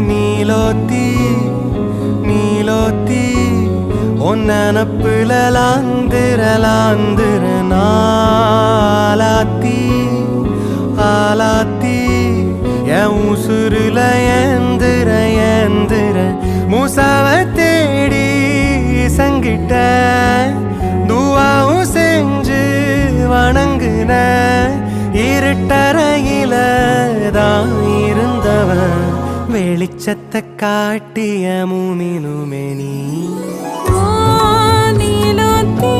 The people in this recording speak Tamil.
நீலோத்தி நீலோத்தி ஒன்னப்புல லாந்திர நாலாத்தி ஆலாத்தி என் உசுருல ஏந்திர மூசாவ தேடி சங்கிட்ட துவாவும் செஞ்சு வணங்குன இருட்டறையில தான் இருந்தவன் வெளிச்சத்தை காட்டிய மூமினுமே நீ நீலோத்தி